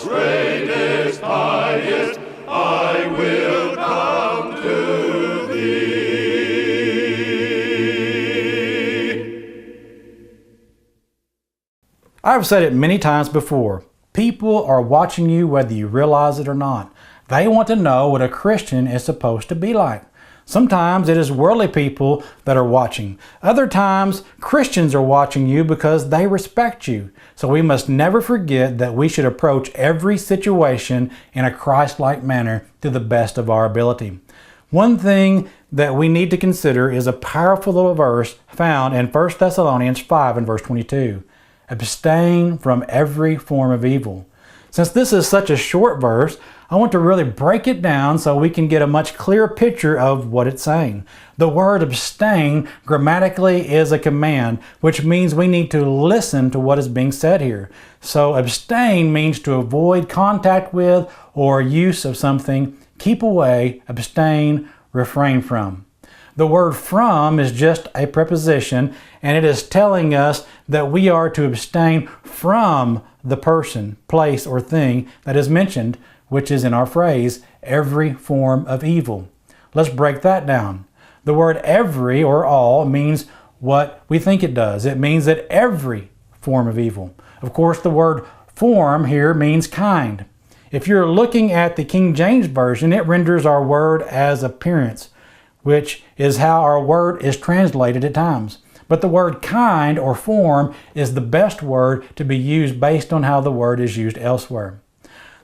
lowest, greatest, highest, I will come to thee. I've said it many times before. People are watching you whether you realize it or not. They want to know what a Christian is supposed to be like. Sometimes it is worldly people that are watching. Other times, Christians are watching you because they respect you. So we must never forget that we should approach every situation in a Christ-like manner to the best of our ability. One thing that we need to consider is a powerful little verse found in 1 Thessalonians 5 and verse 22. Abstain from every form of evil. Since this is such a short verse, I want to really break it down so we can get a much clearer picture of what it's saying. The word abstain grammatically is a command, which means we need to listen to what is being said here. So abstain means to avoid contact with or use of something, keep away, abstain, refrain from. The word from is just a preposition, and it is telling us that we are to abstain from the person, place, or thing that is mentioned, which is in our phrase, every form of evil. Let's break that down. The word every or all means what we think it does. It means that every form of evil. Of course, the word form here means kind. If you're looking at the King James Version, it renders our word as appearance, which is how our word is translated at times. But the word kind or form is the best word to be used based on how the word is used elsewhere.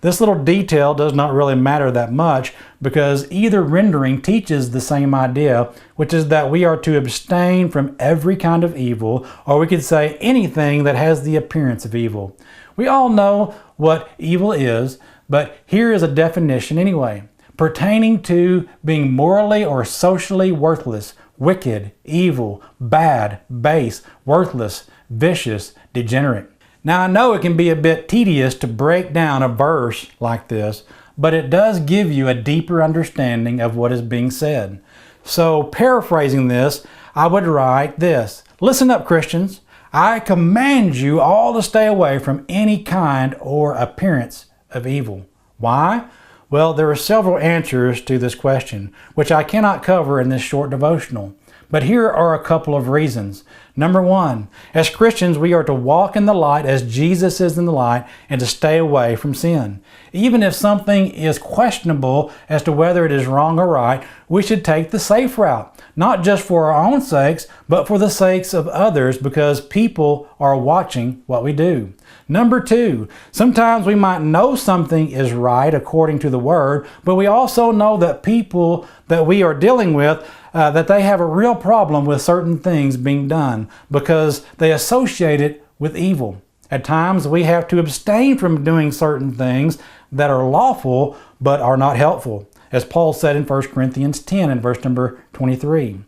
This little detail does not really matter that much because either rendering teaches the same idea, which is that we are to abstain from every kind of evil, or we could say anything that has the appearance of evil. We all know what evil is, but here is a definition anyway. Pertaining to being morally or socially worthless, wicked, evil, bad, base, worthless, vicious, degenerate. Now I know it can be a bit tedious to break down a verse like this, but it does give you a deeper understanding of what is being said. So paraphrasing this, I would write this. Listen up, Christians. I command you all to stay away from any kind or appearance of evil. Why? Well, there are several answers to this question, which I cannot cover in this short devotional. But here are a couple of reasons. Number one, as Christians, we are to walk in the light as Jesus is in the light and to stay away from sin. Even if something is questionable as to whether it is wrong or right, we should take the safe route, not just for our own sakes, but for the sakes of others because people are watching what we do. Number two, sometimes we might know something is right according to the Word, but we also know that people that we are dealing with that they have a real problem with certain things being done because they associate it with evil. At times we have to abstain from doing certain things that are lawful but are not helpful. As Paul said in 1 Corinthians 10 and verse number 23.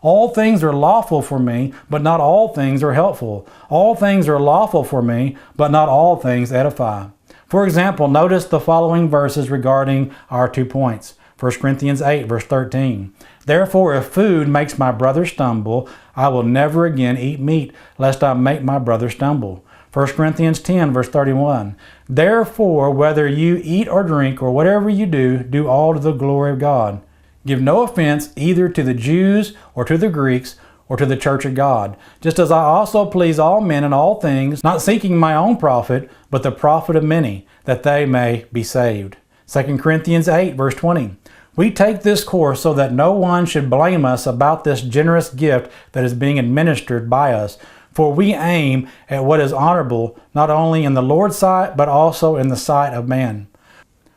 All things are lawful for me, but not all things are helpful. All things are lawful for me, but not all things edify. For example, notice the following verses regarding our 2 points. 1 Corinthians 8 verse 13. Therefore, if food makes my brother stumble, I will never again eat meat, lest I make my brother stumble. 1 Corinthians 10 verse 31. Therefore, whether you eat or drink or whatever you do, do all to the glory of God. Give no offense either to the Jews or to the Greeks or to the church of God, just as I also please all men in all things, not seeking my own profit, but the profit of many, that they may be saved. 2 Corinthians 8 verse 20. We take this course so that no one should blame us about this generous gift that is being administered by us. For we aim at what is honorable, not only in the Lord's sight, but also in the sight of man.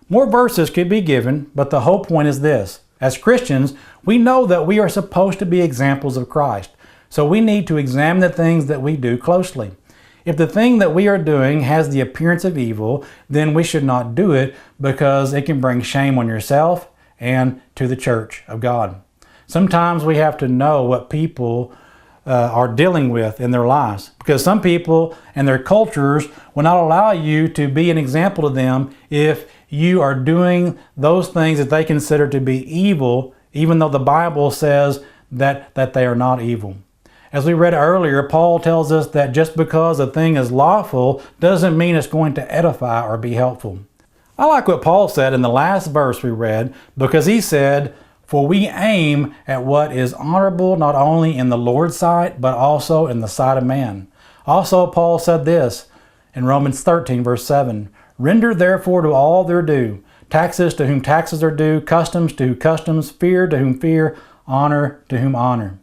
More verses could be given, but the whole point is this. As Christians, we know that we are supposed to be examples of Christ. So we need to examine the things that we do closely. If the thing that we are doing has the appearance of evil, then we should not do it because it can bring shame on yourself and to the church of God. Sometimes we have to know what people are dealing with in their lives, because some people and their cultures will not allow you to be an example to them if you are doing those things that they consider to be evil, even though the Bible says that they are not evil. As we read earlier, Paul tells us that just because a thing is lawful doesn't mean it's going to edify or be helpful. I like what Paul said in the last verse we read, because he said, "For we aim at what is honorable not only in the Lord's sight, but also in the sight of man." Also, Paul said this in Romans 13, verse 7, "Render therefore to all their due, taxes to whom taxes are due, customs to whom customs, fear to whom fear, honor to whom honor."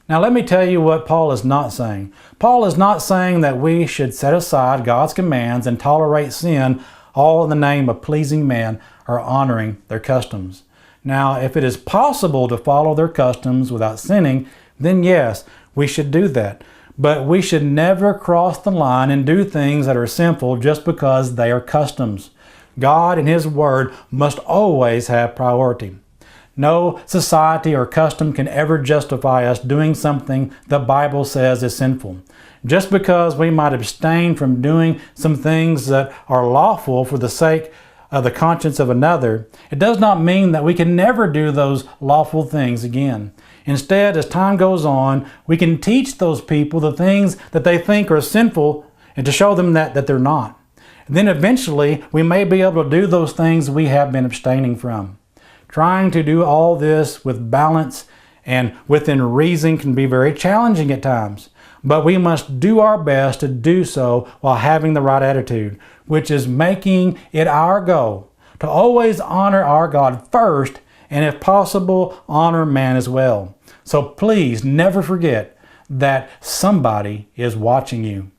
Now let me tell you what Paul is not saying. Paul is not saying that we should set aside God's commands and tolerate sin all in the name of pleasing men or honoring their customs. Now, if it is possible to follow their customs without sinning, then yes, we should do that. But we should never cross the line and do things that are sinful just because they are customs. God and His Word must always have priority. No society or custom can ever justify us doing something the Bible says is sinful. Just because we might abstain from doing some things that are lawful for the sake of the conscience of another, it does not mean that we can never do those lawful things again. Instead, as time goes on, we can teach those people the things that they think are sinful and to show them that they're not. And then eventually, we may be able to do those things we have been abstaining from. Trying to do all this with balance and within reason can be very challenging at times, but we must do our best to do so while having the right attitude, which is making it our goal to always honor our God first and, if possible, honor man as well. So please never forget that somebody is watching you.